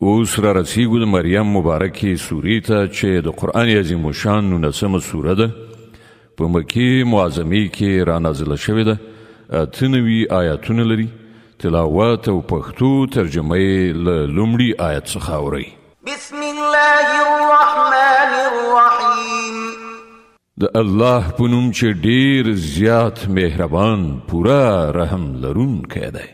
اوس را رسیږو د مریم مبارکې سورې ته چې د قرآن عظیم الشان 19مه سوره ده. په مکې معظمې کې را نازله شوې ده. 98 آیاتونه لري. تلاوت او پښتو ترجمه یې له لومړي آیت څخه اورئ. بسم الله الرحمن الرحیم. د الله په نوم چې ډېر زیات مهربان پوره رحم لرونکی دی.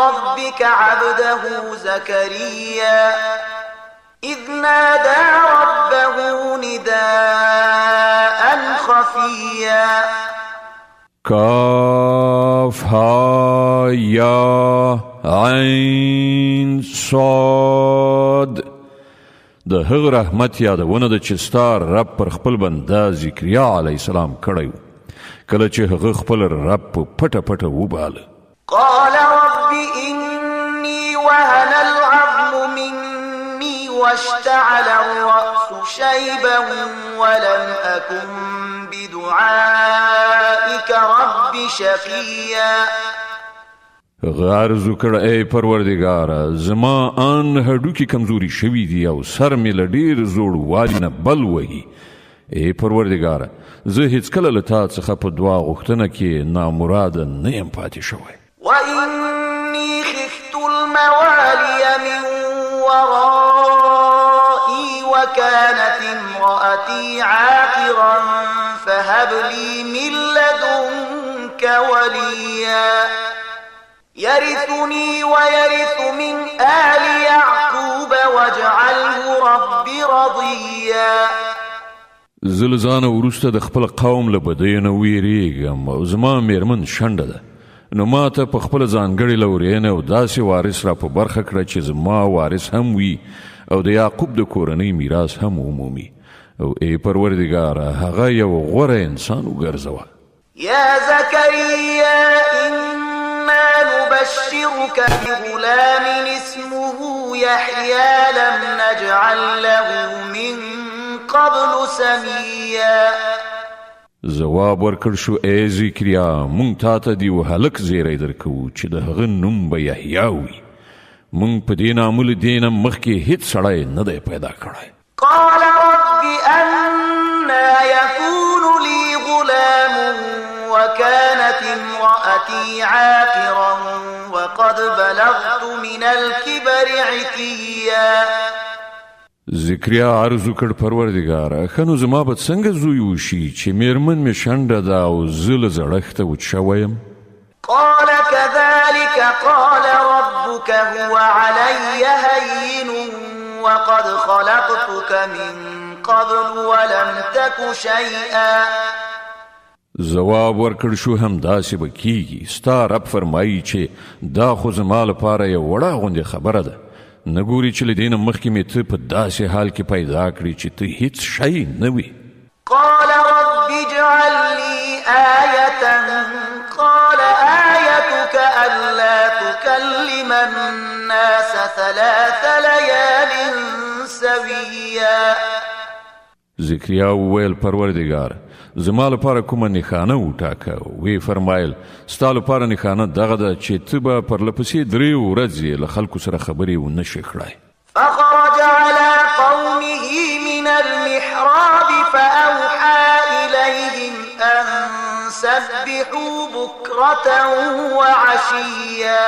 ربك عبده زكريا إذ نادى ربه نداء خفيا. كاف ها يا عين صاد. د هغه رحمت یادونه د چې ستا رب پر خپل بنده زکریا علیه السلام کړی و کله چې هغه خپل رب په پټه پټه وباله. قال رب إني وهن العظم مني واشتعل الرأس شيبا ولم أكن بدعائك رب شقيا. غرض وکړه ای پروردګاره زما ان هډوکي کمزوري شوي دي او سر مې له ډېر زوړوالي نه بل وهي. ای پروردګاره زه هیڅکله له تا څخه په دعا غوښتنه کې نامراده نه یم پاتې شوی. وإني خفت الموالي من ورائي وكانت امرأتي عاقرا فهب لي من لدنك وليا يرثني ويرث من آل يعقوب واجعله رب رضيا. زلزانه وروسته د خپل قوم له بدیو نه ویریږم او زما میرمن شنډه ده نو ما ته په خپل ځانګړي لورینه او داسې وارث را په برخه کړه چې زما وارث هم وي او د یعقوب د کورنۍ میراث هم ومومي او ای پروردګاره هغه یو غوره انسان وګرځوه. یا زکریا انا نبشرك بغلام اسمه يحيى لم نجعل له من قبل سميا. جواب ورکړ شو ای زکریا مونږ تا ته دیو هلک زیری درکو چې د هغه نوم به یحیی وي. مونږ په دې نامه له دې نه مخکې هیڅ سړی نه دی پیدا کړی. قال رب أنا يكون لي غلام وكانت امرأتي عاقرا وقد بلغت من الكبر عتيا. زکریا عرض وکړ پروردګاره ښه نو زما به څنګه زوی وشي چې میرمن مې شنډه ده او زه له زړښته وچ شوی یم. قال كذلك قال ربك هو علي هين وقد خلقتك من قبل ولم تك شيئا. جواب ورکړ شو همداسې به کیږي. ستا رب فرمایي چې دا خو زما لپاره یو وړه غوندې خبره ده. نه ګوري چې له دې نه مخکې مې ته په داسې حال کې پیدا کړي چې ته هیڅ شی نه وي. قال رب اجعل لي آية قال آيتك ألا تكلم الناس 3 ليال سويا. زکریا وویل پروردګار زما لپاره کومه نښانه وټاکه. وی فرمایل ستا لپاره نښانه دغه ده چې ته به پرلپسې 3 ورځې له خلکو سره خبرې ونشې کړای. فخرج على قومه من المحراب فأوحى إليهم أن سبحوا بكرة وعشيا.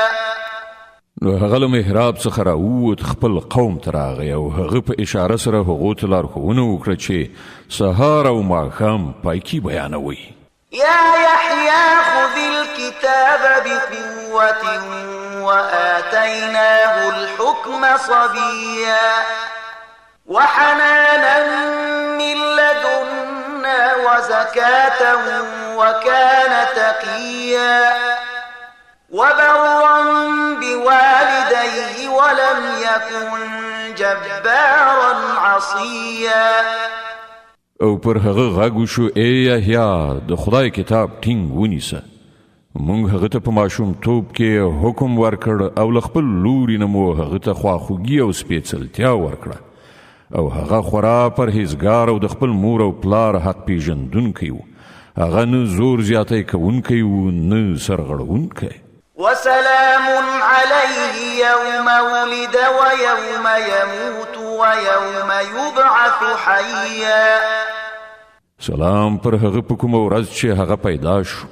نو هغه له محراب څخه راووت خپل قوم ته راغی او هغه په اشاره سره هغو ته لارښوونه وکړه چې سهار او ماښام پایکي بیانوي. يا يحيى خذ الكتاب بقوة وآتيناه الحكم صبيا وحنانا من لدنا وزكاة وكان تقيا وبرا بوالديه ولم يكن جبارا عصيا. او پر هغه غږ وشو ای یحیی د خدای کتاب ټینګ ونیسه. مونږ هغه ته په ماشومتوب کې حکم ورکړ او له خپل لوري نه مو هغه ته خواخوږي او سپېڅلتیا ورکړه او هغه خورا پرهیزګار او د خپل مور او پلار حق پیژندونکی و. هغه نه زور زیاتی کوونکی و نه سرغړونکی. وسلام عليه يوم ولد ويوم يموت ويوم يبعث حيا. سلام پر هغه په کومه ورځ چې هغه پیدا شو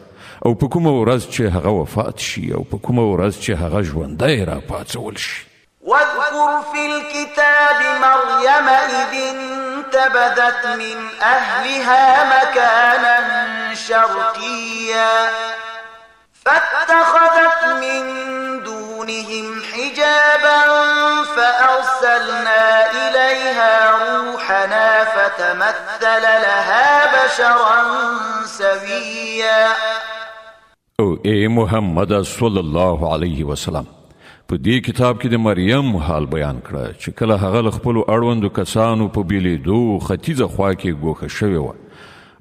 او په کومه ورځ چې هغه وفات شي او په کومه ورځ چې هغه ژوندی راپاڅول شي. واذكر في الكتاب مريم إذ انتبذت من أهلها مكانا شرقيا فاتخذت من دونهم حجابا فأرسلنا إليها روحنا فتمثل لها بشرا سويا. او اے محمد صلی الله علیه وسلم، په دې کتاب کې د مریم حال بیان کړه چې کله هغه له خپلو اړوندو کسانو په بیلیدو ختیځه خوا کې ګوښه شوې وه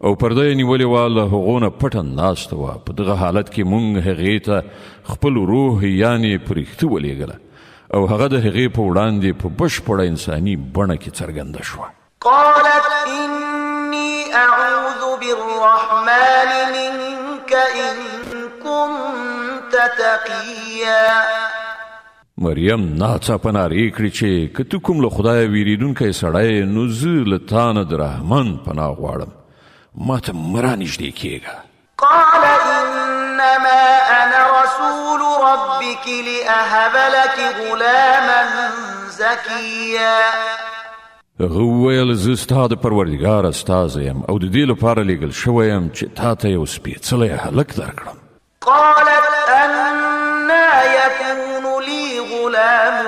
او پرده یې نیولې وه، له هغو نه پټه ناسته وه. په دغه حالت کې موږ هغې ته خپل روح یعنې پرښته ولېږله او هغه د هغې په وړاندې په بشپړه انساني بڼه کې څرګنده شوه. قالت إني أعوذ بالرحمن منك إن كنت تقيا. مریم ناڅاپه نارې کړې چې که ته کوم له خدایه ویریدونکی سړی نو زه له تا نه د رحمان پناه غواړم، ما ته مه رانږدې کېږه. قال إنما أنا رسول ربك لأهب لك غلاما زكيا. هغه وویل زه ستا د پروردګار استازی یم او د دې لپاره لیږل شوی یم چې تا ته یو سپېڅلی هلک درکړم. قالت أنا يكون لي غلام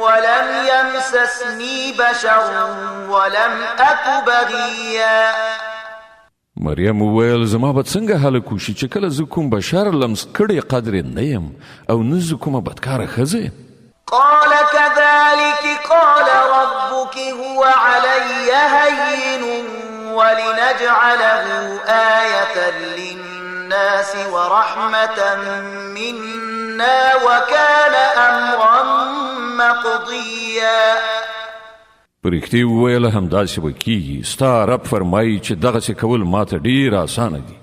ولم يمسسني بشر ولم أك بغيا. مریم وویل زما به څنګه هلک وشي چې کله زه کوم بشر لمس کړی قدرې نه یم او نه زه کومه بدکاره ښځه یم. قال كذلك قال ربك هو علي هين ولنجعله آية للناس ورحمة منا وكان أمرا مقضيا. پرښتې وویله همداسې به کېږي، ستا رب فرمایي چې دغسې کول ماته ډېر اسانه دي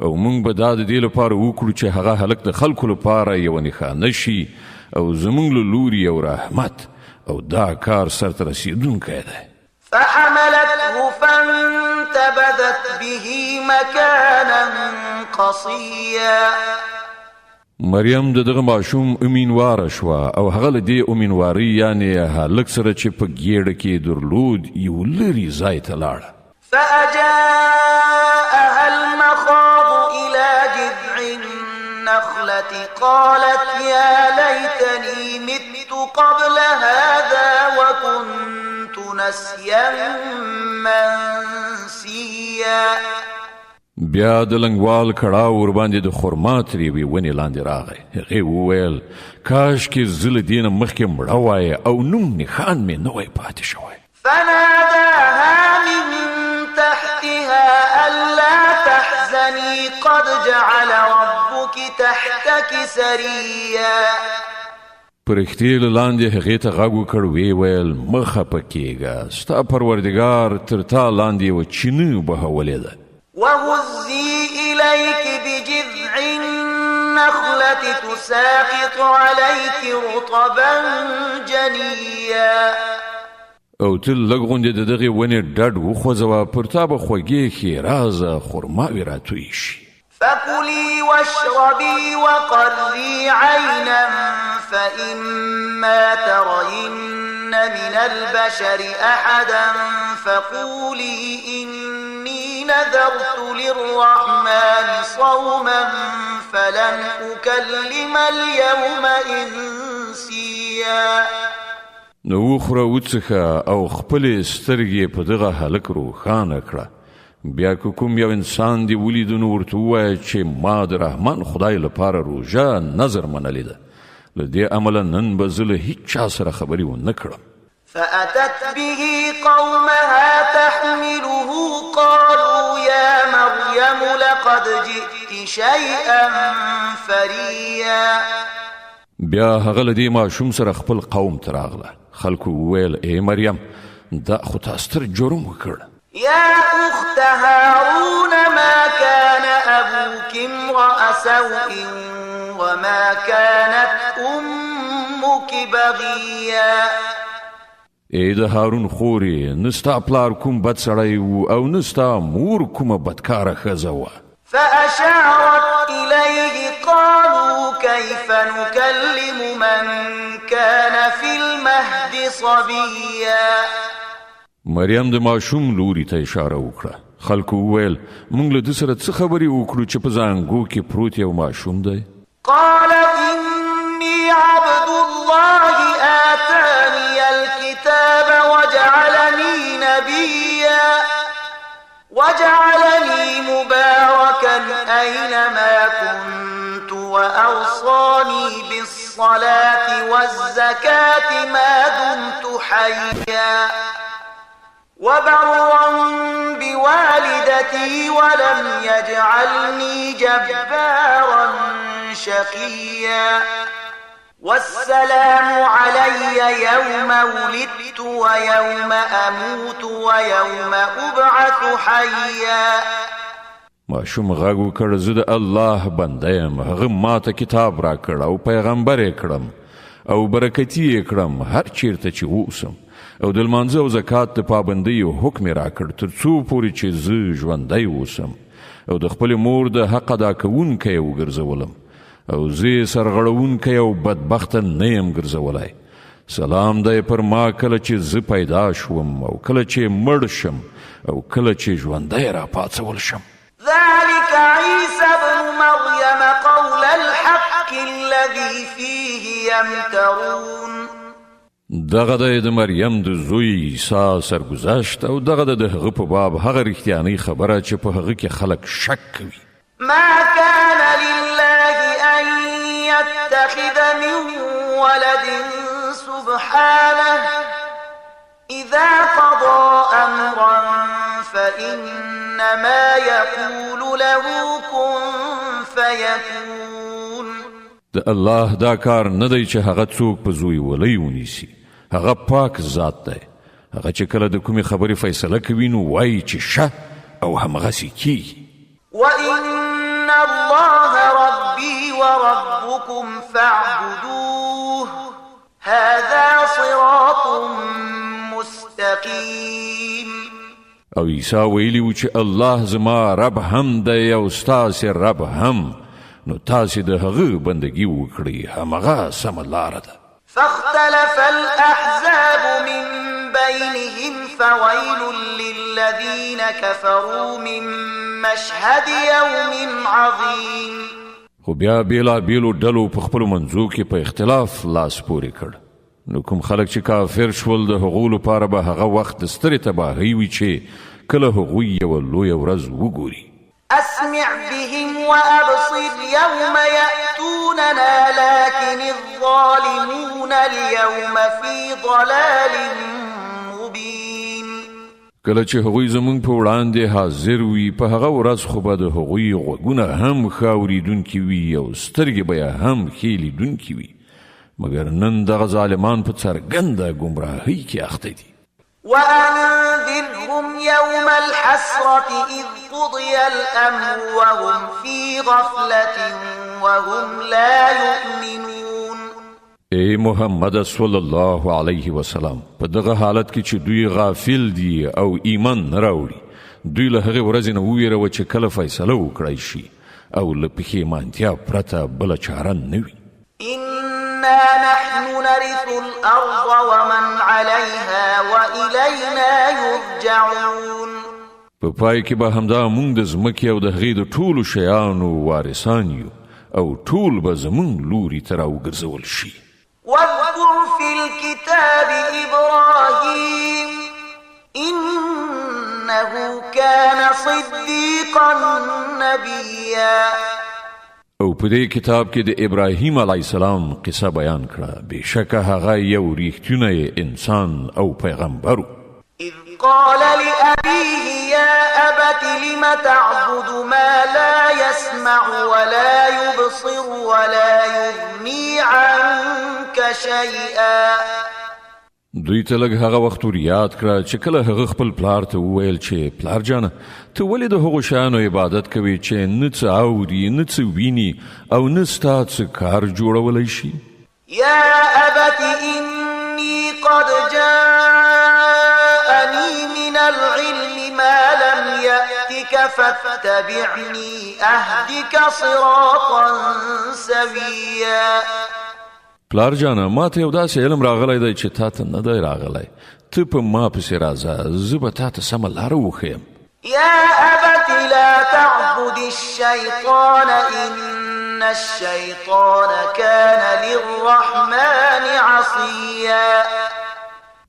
او موږ به دا د دې لپاره وکړو چې هغه هلک د خلکو لپاره یوه نښانه شي او زموږ له لوري یو رحمت او دا کار سرته رسېدونکی دی. فحملته فانتبذت به مكانا قصيا. مریم د دغه ماشوم امینواره شوه او هغه له دې امینوارۍ یعنې هلک سره چې په ګېډه کې درلود یو لرې ځای ته لاړه. فأجاءها المخاض إلى جذع النخلة قالت يا ليتني مت قبل هذا وكنت نسيا منسيا. بیا د لنګوال کړاو ورباندې د خرما ترېوې ونې لاندې راغی. هغې وویل کاشکې زه له دې نه مخکې مړه وای او نوم نښان مې نه وای پاتې شوی. فناداها من تحتها ألا تحزني قد جعل ربك تحتك سريا. پرښتې له لاندې هغې ته غږ وکړ، ویې ویل مه خفه کېږه، ستا پروردګار تر تا لاندې یوه چینه بهولې ده. وهزي إليك بجذع النخلة تساقط عليك رطبا جنيا. او ته لږ غوندې د دغې ونې ډډ وخوځوه، پر تا به خوږې ښېرازه خرماوې راتویې شي. فكلي واشربي وقري عينا فإما ترين من البشر أحدا فقولي إني نذرت للرحمن صوما فلن أكلم اليوم إنسيا. نو وخوره وڅښه او خپلې سترګې په دغه هلک روښانه کړه. بیا که کوم یو انسان دی ولیدو نو ورته ووایه چې ما د رحمان خدای لپاره روژه نظر منلې ده، له دې امله نن به زه له هیڅ چا سره خبرې ونه کړم. فأتت به قومها تحمله قالوا يا مريم لقد جئت شيئا فريا. بیا هغه له دې ماشوم سره خپل قوم ته راغله. خلکو وویل ای مریم دا خو تا ستر جرم وکړ. يا أخت هارون ما كان أبوك امرأ سوء وما كانت أمك بغيا. ای د هارون خورې، نستا پلار کوم بد سړی و او نستا مور کومه بدکاره ښځه وه. فأشارت إليه قالوا كيف نكلم من كان في المهد صبيا. مریم د ماشوم لوري ته اشاره وکړه. خلکو وویل موږ له ده سره څه خبرې وکړو چې په زانګو کې پروت یو ماشوم دی. قال إني عبد الله آتاني الكتاب وجعلني نبيا وجعلني مباركا أينما كنت وأوصاني بالصلاة والزكاة ما دمت حيا وبرا بوالدتي ولم يجعلني جبارا شقيا والسلام علي يوم ولدت ويوم أموت ويوم أبعث حيا. ماشوم غږ وکړ زه د الله بنده یم، هغه ماته کتاب را کړ او پیغمبر یې کړم او برکتي یې کړم هر چیرته چې اوسم، او د لمانځه او زکات د پابندۍ حکم یې را کړ تر څو پورې چې زه ژوندی اوسم، او د خپلې مور د حق ادا کوونکی یې وګرځولم، او زه سرغړونکی او بدبخته نه یم ګرځولی. سلام دی پر ما کله چې زه پیدا شوم او کله چې مړ شم او کله چې ژوندی را پاڅول شم. ذلك عيسى ابن مريم قول الحق الذي فيه يمترون. دغه د مریم د زوی عیسی سرګذشت او دغه د هغه په باب هغه رښتیانۍ خبره چې په هغه کې خلک شک کوي. ما كان لله أن يتخذ من ولد سبحانه إذا قضى أمرا فإنما يقول له كن فيكون. د الله دا کار نه دی چې هغه څوک په زوی ولی ونیسي. هغه پاک ذات دی. هغه چې کله د کومې خبرې فیصله کوي نو وایي چې شه او همغسې کیږي. وإن الله ربي وربكم فاعبدوه هذا صراط مستقيم. او عیسی ویلی و چې الله زما رب هم دی او ستاسې رب هم، نو تاسې د هغه بندگی وکړئ، همغه سمه لاره ده. فاختلف الأحزاب من بينهم فويل للذين كفروا من مشهد يوم عظيم. خو بیا بیلا بیلو ډلو په خپلو منځو کې په اختلاف لاس پورې کړ. نو کوم خلک چې کافر شول د هغو لپاره به هغه وخت د سترې تباهۍ وي چې کله هغوی یوه لویه ورځ وګوري. أسمع بهم وأبصر يوم يأتوننا لكن الظالمون اليوم في ضلال مبين. کله چې هغوی زمونږ په وړاندې حاضر وي په هغه ورځ خو به د هغوی غوږونه هم ښه اورېدونکي وي او سترګې به یې هم ښې لیدونکي وي، مګر نن دغه ظالمان په څرګنده ګمراهۍ کې اخته دي. وأنذرهم يوم الحسرة إذ قضي الأمر وهم في غفلة وهم لا يؤمنون. ای محمد صلی الله علیه وسلم، په دغه حالت کې چې دوی غافل دي او ایمان نه راوړي، دوی له هغې ورځې نه وویروه چې کله فیصله وکړی شي او له پښیمانتیا پرته بله چاره نه وي. إنا نحن نرث الأرض ومن عليها وإلينا يرجعون. په پای کې به همدا موږ د ځمکې او د هغې د ټولو شیانو وارثان یو او ټول به زموږ لوري ته راوګرځول شي. واذكر في الكتاب إبراهيم إنه كان صديقا نبيا. او په دې کتاب کې د ابراهیم علیه السلام قصه بیان کړه، بېشکه هغه یو ریښتونی انسان او پیغمبر و. إذ قال لأبيه يا أبت لم تعبد ما لا يسمع ولا يبصر ولا يغني عنك شيئا. دوی ته لږ هغه وخت ور یاد کړه چې کله هغه خپل پلار ته وویل چې پلار جانه ته ولې د هغو شیانو عبادت کوي چې نه څه اوري نه څه ویني او نه ستا څه کار جوړولی شي. يا أبت إني قد جاءني من العلم ما لم يأتك فاتبعني أهدك صراطا سويا. پلار جانه ما ته یو داسې علم راغلی دی چې تا ته نه دی راغلی. ته په ما پسې راځه زه به تا ته سمه لاره وښیم. يا أبت لا تعبد الشيطان إن الشيطان كان للرحمن عصيا.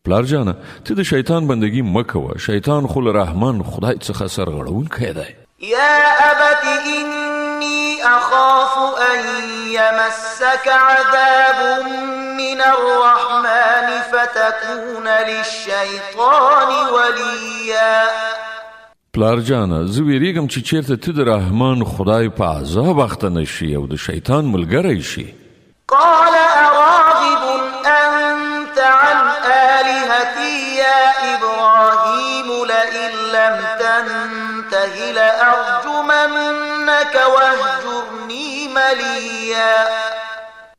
پلار جانه ته د شیطان بندگی مه کوه. شیطان خو له رحمان خدای څخه سرغړونکی دی. يا أبت إني أخاف أن يمسك عذاب من الرحمن فتكون للشيطان وليا. پلار جانه زه ویریږم چې چیرته ته د رحمان خدای په عذاب اخته نشي او د شیطان ملګری شي. قال أراغب أنت عن آلهتي يا إبراهيم لئن لم تنته لأرجمنك واهجرني مليا.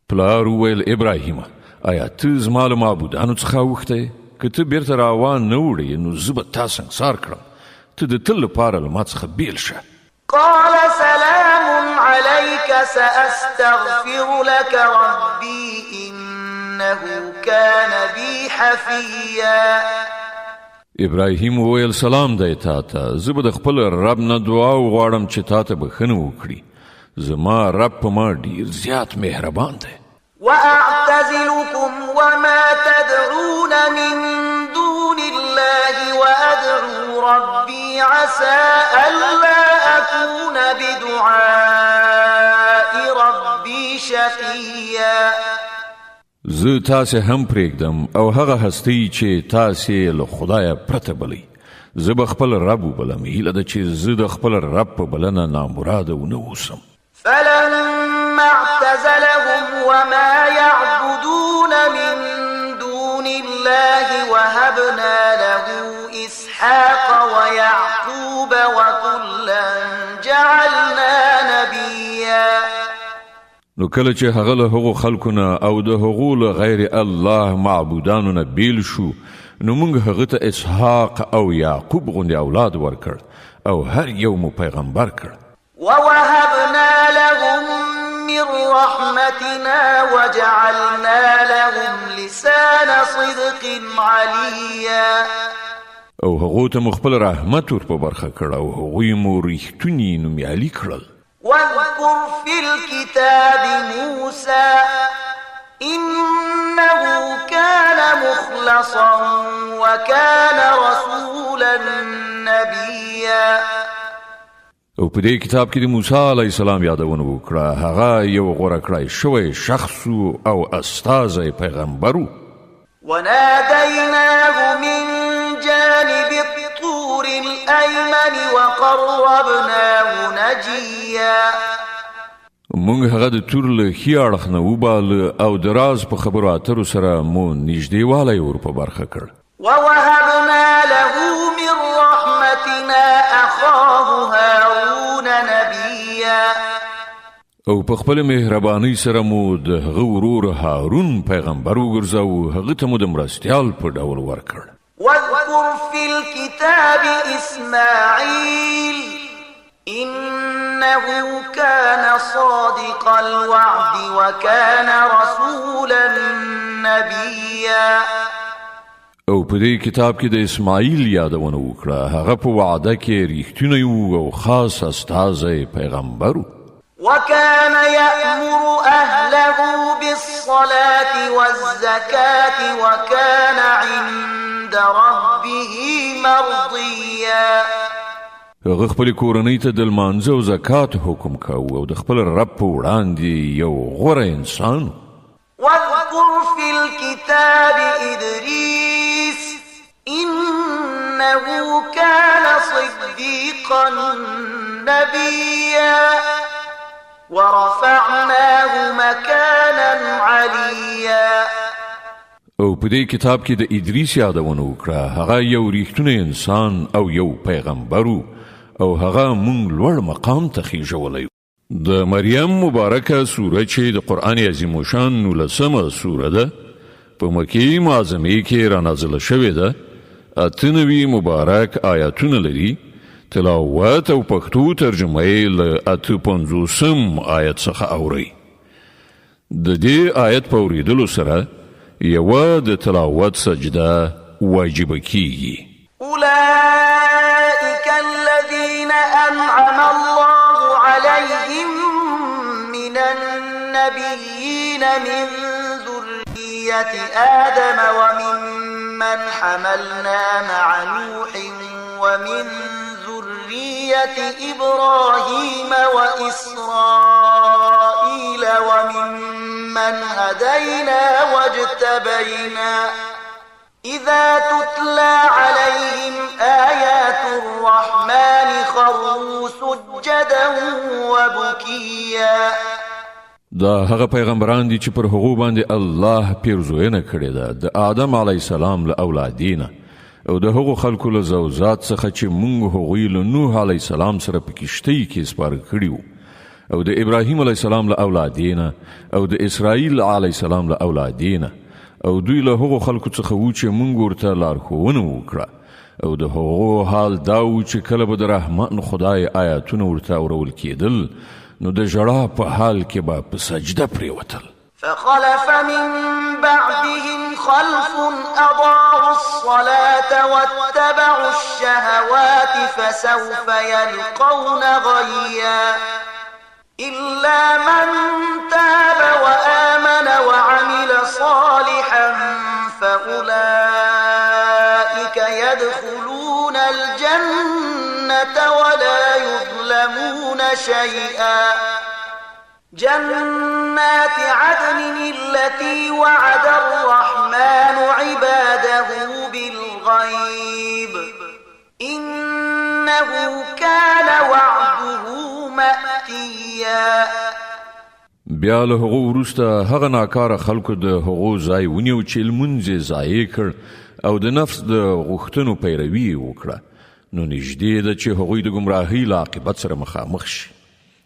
پلار وویل ابراهیمه آیا ته زما له معبودانو څخه اوښتی؟ که ته بیرته راوان نه وړې نو زه به تا سنګسار کړم. ته د تل لپاره له ما څخه بیل شه. قال سلام عليك سأستغفر لك ربي إنه كان بي حفيا. ابراهیم وویل سلام دی تا ته. زه به د خپل رب نه دعا وغواړم چې تا ته بښنه وکړي. زما رب په ما ډیر زیات مهربان دی. وأعتزلكم وما تدعون من دون الله وأدعو ربي عسى ألا أكون بدعاء ربي شقيا. زه تاسې هم پرېږدم او هغه هستی چې تاسې له خدایه پرته بلی. زه به خپل رب وبلم. هیله ده چې زه د خپل رب په بلنه نامراده ونه اوسم. فلما اعتزلهم وما يعبدون من دون الله وهبنا له إسحاق ويعقوب وكلا جعلنا نبيا. نو کله چې هغه له هغو خلکو نه او د هغو له غیر الله معبودانو نه بیل شو نو موږ هغه ته اسحاق او یعقوب غوندې اولاد ورکړ او هر یو مو پیغمبر کړ. ووهبنا لهم من رحمتنا وجعلنا لهم لسان صدق عليا. او هغو ته مو خپل رحمت ور په برخه کړ او هغوی مو ریښتوني نومیالي کړل. واذكر في الكتاب موسى إنه كان مخلصا وكان رسولا نبيا. او په دې کتاب کې د موسی علیه السلام یادونه وکړه. هغه یو غوره کړی شوی شخص او استازی پیغمبر و. وناديناه من جانب الطور الأيمن وقربناه نجيا. موږ هغه د تور له ښي اړخ نه وباله او د راز په خبرو اترو سره مو نږدېوالی ور په برخه کړ. ووهبنا له من رحمتنا أخاه هارون نبيا. او په خپل مهربانۍ سره مو د هغه ورور هارون پیغمبر وګرځاوه. هغه ته مو د مرستیال په ډول ورکړ. واذكر في الكتاب إسماعيل إنه كان صادق الوعد وكان رسولا نبيا. او په دې کتاب کې د اسماعیل یادونه وکړه. هغه په وعده کې ریښتونی و او خاص استازی پیغمبر و. وكان يأمر أهله بالصلاة والزكاة وكان عند ربه مرضيا. هغه خپل کورنۍ ته د لمانځه او زکات حکم کاوه او د خپل رب په وړاندې یو غوره انسان. واذكر في الكتاب إدريس إنه كان صديقا نبيا ورفعناه مكانا عليا. او په دې کتاب کې د ادریس یادونه وکړه. هغه یو ریښتونی انسان او یو پیغمبر او هغه مونږ لوړ مقام ته خېژولی. د مریم مبارکه سوره چې د قرآن عظیم الشان 19مه سوره ده په مکې معظمې کې رانازله شوې ده. 98 مبارک آیاتونه لري. تلاوت او پښتو ترجمه یې له 58 آیت څخه اوري. د دې آیت په اورېدلو سره یوه د تلاوت سجده واجبه کیږي. أولئك الذين أنعم الله عليهم من النبيين من ذرية آدم وممن حملنا مع نوح ومن ذرية إبراهيم وإسرائيل وممن هدينا واجتبينا إذا تتلى عليهم آيات الرحمن خروا سجدا وبكيا. دا هغه پیغمبران دي چې پر هغو باندې الله پیرزوینه کړې ده د آدم علی السلام له اولادینه او د هغو خلکو له زوجات څخه چې موږ هغوی له نوح علی السلام سره په کشتۍ کې سپاره کړي وو او د ابراهیم علی السلام له اولادینه او د اسرائیل علی السلام له اولادینه او دوی له هغو خلکو څخه وو چې موږ ورته لارښوونه وکړه او د هغو حال دا و چې کله به د رحمان خدای آیاتونه ورته اورول کېدل نو د ژړا په حال کې به په سجده پرېوتل. فخلف من بعدهم خلف أضاعوا الصلاة واتبعوا الشهوات فسوف يلقون غيا إلا من تاب وآمن وعمل صالحا فأولئك يدخلون الجنة ولا يظلمون شيئا. جنات عدن التي وعد الرحمن عباده بالغيب إنه كان وعده مأتيا. بیا له هغو وروسته هغه ناکاره خلکو د هغو ځای ونیو چې لمونځ یې ضایع کړ او د نفس د غوښتنو پیروي یې وکړه نو نږدې ده چې هغوی د ګمراهۍ له عاقبت سره مخامخ شي.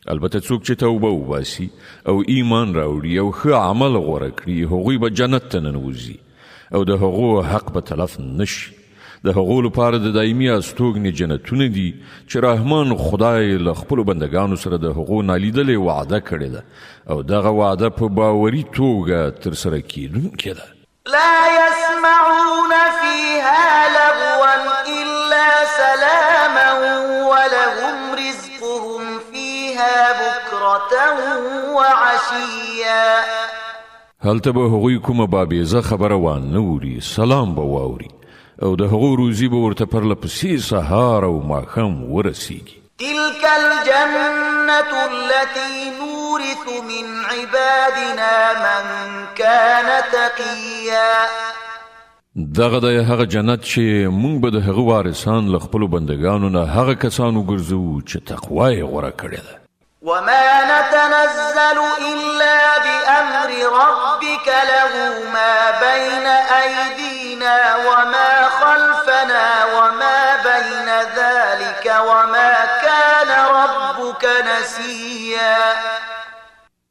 البته څوک چې توبه وباسي او ایمان راوړي او ښه عمل غوره کړي هغوی به جنت ته ننوځي او د هغو حق به تلف نشي. د هغو لپاره د دایمي استوګنې جنتونه دي چې رحمان خدای له خپلو بندګانو سره د هغو نالیدلې وعده کړې ده او دغه وعده په باوري توګه ترسره کیدونکې ده. لا يسمعون فيها لغوا إلا سلاما ولهم رزقهم فيها بكرة وعشيا. هلته به هغوی کومه بابیزه خبره وانه اوري سلام به واوري او د هغو روزي به ورته پرله پسې سهار او ماښام ورسیږي. تلك الجنة التي نورث من عبادنا من كان تقيا. دغه د هغه جنت چې مونږ به د هغه وارثان له خپلو بندګانو نه هغه کسان وګرځو چې تقوا یې غوره کړې ده. وما نتنزل إلا بأمر ربك له ما بين أيدينا وما خلفنا وما بين ذلك وما كان ربك نسيا.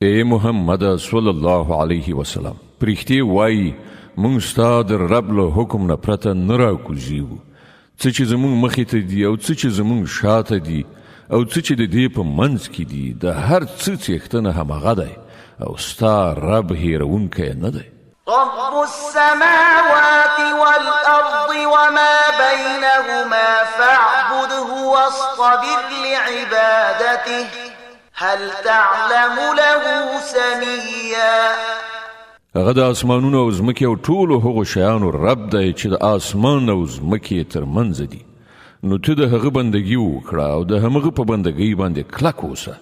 اے محمد صلی الله علیه وسلم پرښتې وایي مونږ ستا د رب له حکم نه پرته نه راکوزیږو. څه چې زمونږ مخې ته دي او څه چې زمونږ شاته دي او څه چې د دې په منځ کې دي د هر څه څښتنه همغه دی او ستا رب هیرونکی نه دی. رب السماوات والأرض وما بينهما فاعبده واصطبر لعبادته هل تعلم له سميا. هغه د اسمانونو او ځمکې او ټولو هغو شیانو رب دی چې د اسمان او ځمکې ترمنځ دي نو ته د هغه بندګي وکړه او د همغه په بندګۍ باندې کلک اوسه.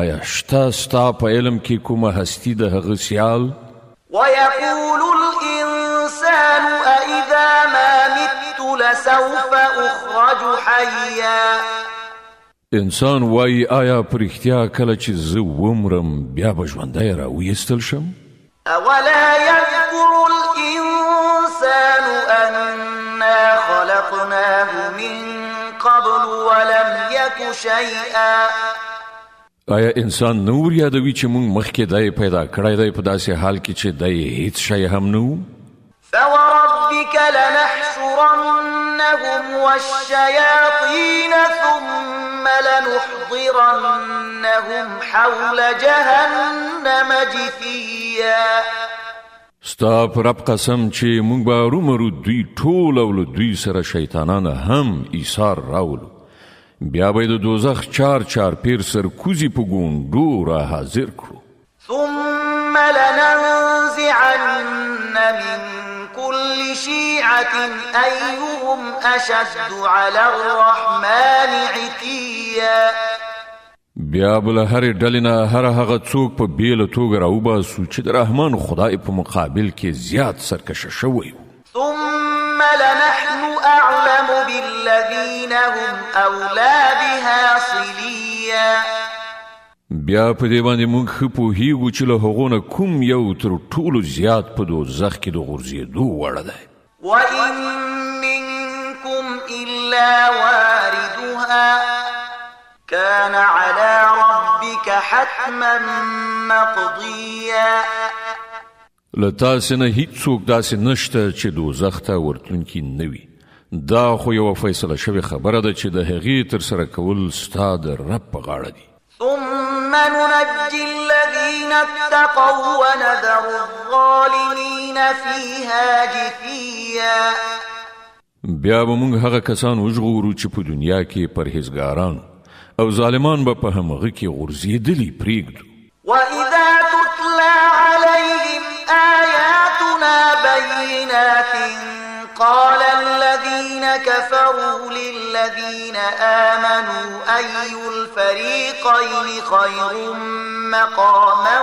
آیا شته ستا په علم کې کومه هستی د هغه سیال؟ ويقول الإنسان أإذا ما مت لسوف أخرج حيا. انسان وایي آیا په رښتیا کله چې زه ومرم بیا به ژوندی راویستل شم؟ أولا يذكر الإنسان قبل ولم يك شيئا. آیا انسان نور یادوي چې مونږ مخکې دای پیدا کړی دی په داسې حال کې چې دای هیڅ شی هم نه؟ فوربك لنحشرنهم والشياطين ثم لنحضرنهم حول جهنم جثيا. ستا پر رب قسم چې مونږ به رومرو دوی ټول او له دوی سره شیطانان هم ایثار راولو، بیا به د دوزخ چار پیر سرکوزي په ګونډو را حاضر کړو. ثم لننزعن من كل شيعة أيهم أشد على الرحمن عتيا. بیا بل هر ډلنه هر هغه څوک په بیل توګه راوباسو چې د رحمان خدای په مقابل کې زیات سرکشه شوی. ثم لنحن أعلم بالذين هم أولى بها صليا. بیا په دې باندې موږ ښه پوهیږو چې له هغو نه کوم یو تر ټولو زیات په دوزخ کې د غورځېدو وړ دی. وإن منكم إلا واردها كان على ربك حتما مقضيا. له تاسې نه هیڅوک داسې نشته چې دوزخ ته ورتلونکي نه وي. دا خو یوه فیصله شوې خبره ده چې د هغې ترسره کول ستا د رب په غاړه دي. ثم ننجي الذين اتقوا ونذر الظالمين فيها جثيا. بیا به موږ هغه کسان وژغورو چې په دنیا کې پرهیزګاران او ظالمان به په همغه کې غورځېدلي پرېږدو. وإذا تتلى عليهم آياتنا بينات قال الذين كفروا للذين آمنوا أي الفريقين خير مقاما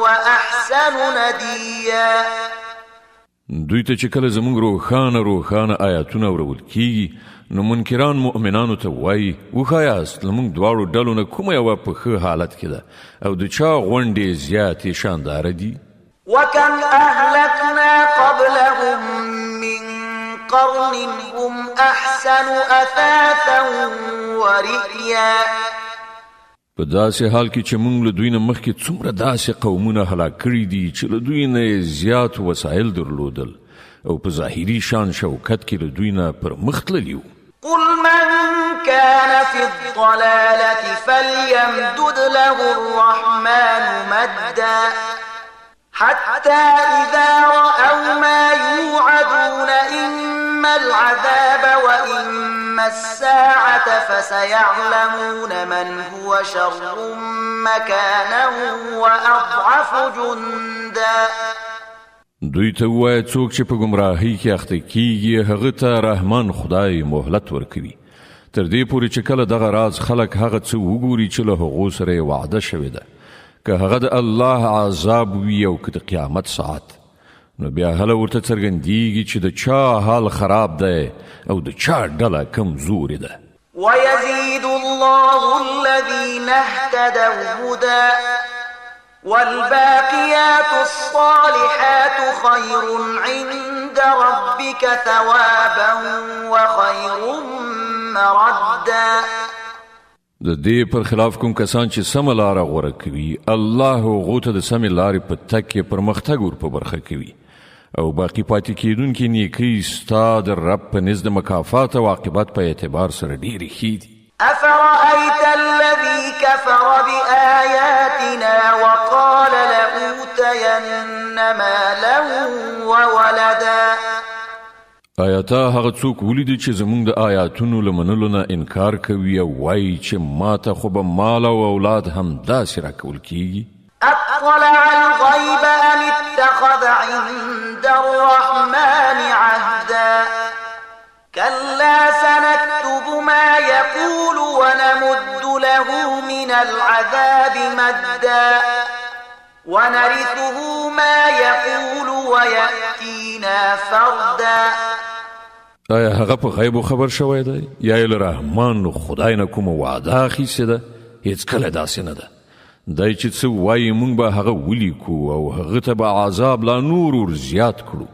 وأحسن نديا. دوی ته چې کله زموږ روښانه آیاتونه ورول کیږي نو منکران مؤمنانو ته وایي وښایاست له موږ دواړو ډلو نه کومه یوه په ښه حالت کې ده او د چا غونډې زیاتې شانداره دي. وكم أهلكنا قبلهم من قرن هم أحسن أثاثا ورئيا. په داسې حال کې چې موږ له دوی نه مخکې څومره داسې قومونه هلاک کړي دي چې له دوی نه زیات وسایل درلودل او په ظاهري شان شوکت کې له دوی نه پر مخ تللي وو. قل من كان في الضلالة فليمدد له الرحمن مدا حتى إذا رأوا ما يوعدون إما العذاب وإما الساعة فسيعلمون من هو شر مكانا وأضعف جندا. دوی ته ووایه څوک چې په ګمراهۍ کې اخته کیږي هغه ته رحمان خدای مهلت ورکوي تر دې پورې چې کله دغه راز خلک هغه څه وګوري چې له هغو سره یې وعده شوې ده، که هغه د الله عذاب وي او که د قیامت ساعت، نو بیا هله ورته څرګندېږي چې د چا حال خراب دی او د چا ډله کمزورې ده. ويزيد الله الذين اهتدوا هدى والباقيات الصالحات خير عند ربك ثوابا وخير مردا. د دې پر خلاف کوم کسان چې سمه لاره غوره کوي الله هغو ته د سمې لارې په تګ کې پرمختګ ور په برخه کوي او باقي پاتې کېدونکي نیکۍ ستا د رب په نزد مکافات او عاقبت په اعتبار سره ډېرې ښې دي. أفرأيت الذي كفر بآياتنا وقال لأوتين مالا وولدا. آیا تا هغه څوک ولیدي چې زموږ د آیاتونو له منلو نه انکار کوي او وایي چې ماته خو به مال او اولاد هم داسې راکول کیږي؟ أطلع الغيب أم اتخذ عند الرحمن عهدا. كلا سنكتب ما يقول ونمد له من العذاب مدا ونرثه ما يقول ويأتينا فردا. آیا هغه په غیبو خبر شوی دی یا یې له رحمان خدای نه کومه وعده اخیستې ده؟ هیڅ کله داسې نه ده. دی چې څه وایي موږ به هغه ولیکو او هغه ته به عذاب لا نور ور زیات کړو.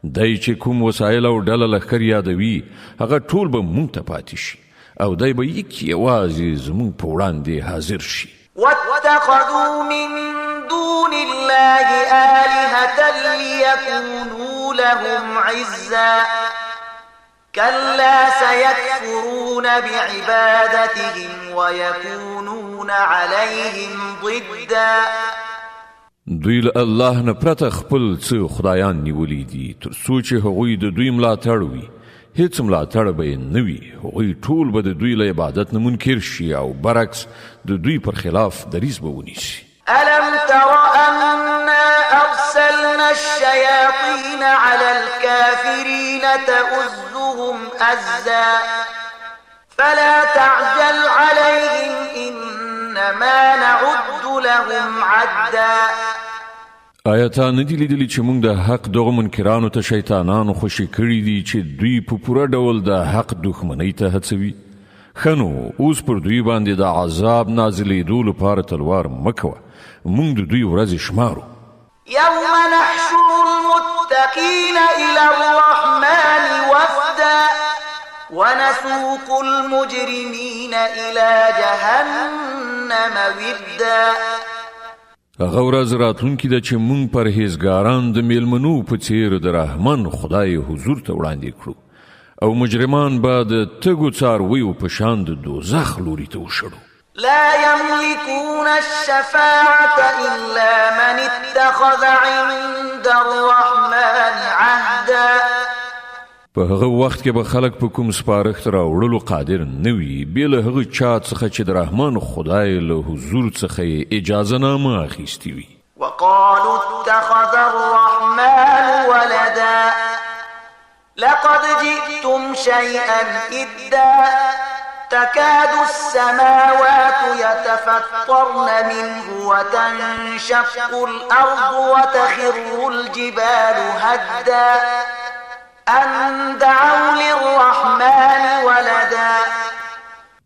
دی چې کوم وسایل او ډله لښکر یادوي هغه ټول به موږ ته پاتې شي او دی به یوازې زموږ په وړاندې حاضر شي. واتخذوا من دون الله آلهة ليكونوا لهم عزا كلا سيكفرون بعبادتهم ويكونون عليهم ضدا. دوی له الله نه پرته خپل څه خدایان نیولي دي تر څو چې هغوی د دوی ملاتړ وي. هیڅ ملاتړ به یې نه وي. هغوی ټول به د دوی له عبادت نه منکر شي او برعکس د دوی پر خلاف دریځ به ونیسي. ألم تر أنا أرسلنا الشياطين على الكافرين تؤزهم أزا فلا تعجل عليهم إنما نعد لهم عدا. آیا تا نه دي لیدلي چې موږ د حق دغو منکرانو ته شیطانانو خوشي کړي دي چې دوی په پوره ډول د حق دښمنۍ ته هڅوي؟ ښه نو اوس پر دوی باندې د عذاب نازلېدو لپاره تلوار مه کوه. موږ د دوی ورځې شمارو. يوم نحشر المتقين إلى الرحمن وفدا ونسوق المجرمين إلى جهنم وردا. هغه ورځ راتلونکې ده چې موږ پرهیزګاران د میلمنو په څېر د رحمان خدای حضور ته وړاندې کړو او مجرمان به د تږو څارویو په شان د دوزخ لوري ته وشړو. لا يملكون الشفاعة إلا من اتخذ عند الرحمن عهدا. په هغه وخت کې به خلک په کوم سپارښت راوړلو قادر نه وي بې له هغه چا څخه چې د رحمان خدای له حضور څخه یې اجازه نامه اخیستې وي. وقالوا اتخذ الرحمن ولدا لقد جئتم شيئا إدا تكاد السماوات يتفطرن منه وتنشق الأرض وتخر الجبال هدا أن دعوا للرحمن ولدا.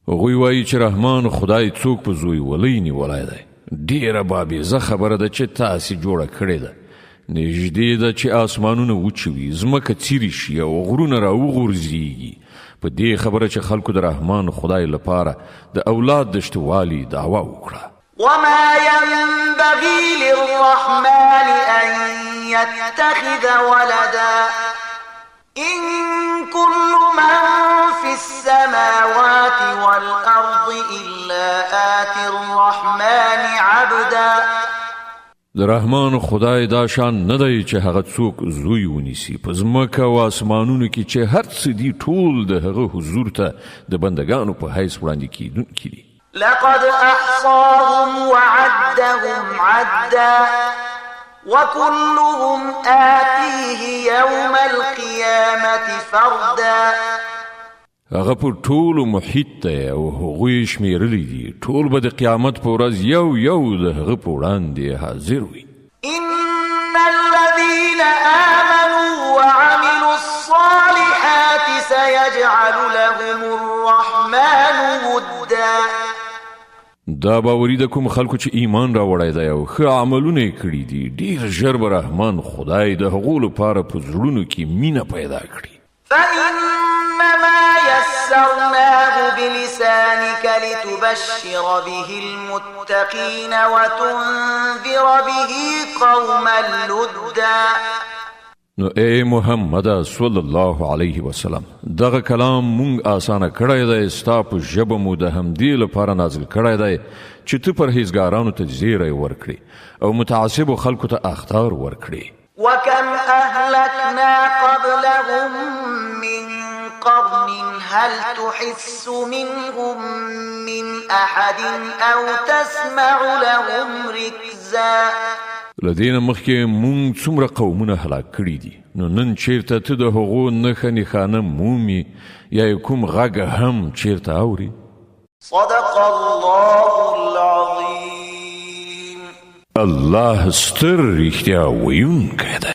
هغوی وایي چې رحمان خدای څوک په زوی ولی نیولی دی. ډېره بابیزه خبره ده چې تاسې جوړه کړې ده. نږدې ده چې آسمانونه وچوي ځمکه څیرې شي او غرونه راوغورځېږي. په دې خبره چې خلکو د رحمان خدای لپاره د اولاد د شتوالي دعوه وکړه. وما ينبغي للرحمن أن يتخذ ولدا إن كل من في السماوات والأرض إلا آتي الرحمن عبدا. د رحمان خدای دا شان نه دی چې هغه څوک زوی ونیسي په ځمکه او اسمانونو کې چې هر څه دي ټول د هغه حضور ته د بندګانو په حیث وړاندې کیدونکي دي. لقد أحصاهم وعدهم عدا وكلهم آتيه يوم القيامة فردا. هغه په ټولو محیط دی او هغوی شمیرلی دي. ټول به د قیامت په ورځ یو یو د هغه په وړاندې حاضر وي. إن الذين آمنوا وعملوا الصالحات سيجعل لهم الرحمن ودا. دا باوري د کوم خلکو چې ایمان راوړی دی او ښه عملونه یې کړي دي ډېر ژر به رحمان خدای د هغو لپاره په زړونو کې مینه پیدا کړي. فإنما يسرناه بلسانك لتبشر به المتقين وتنذر به قوما لدا. نو اے محمد صلی الله علیه وسلم دغه کلام مونږ آسانه کړی دی ستا په ژبه مو د همدې لپاره نازل کړی دی چې ته پرهیزګارانو ته زیری ورکړي او متعصبو خلکو ته اخطار ورکړي. وكم أهلكنا قبلهم من قرن هل تحس منهم من أحد أو تسمع لهم ركزا. لدین مخکې مونږ څومره قومونه هلاک کړي دي نو نن چیرته ته د هغو نښه نښانه مومي یا کوم غږ هم چیرته اوري. صدق الله العظيم. الله ستر رښتیا ویونکی دی.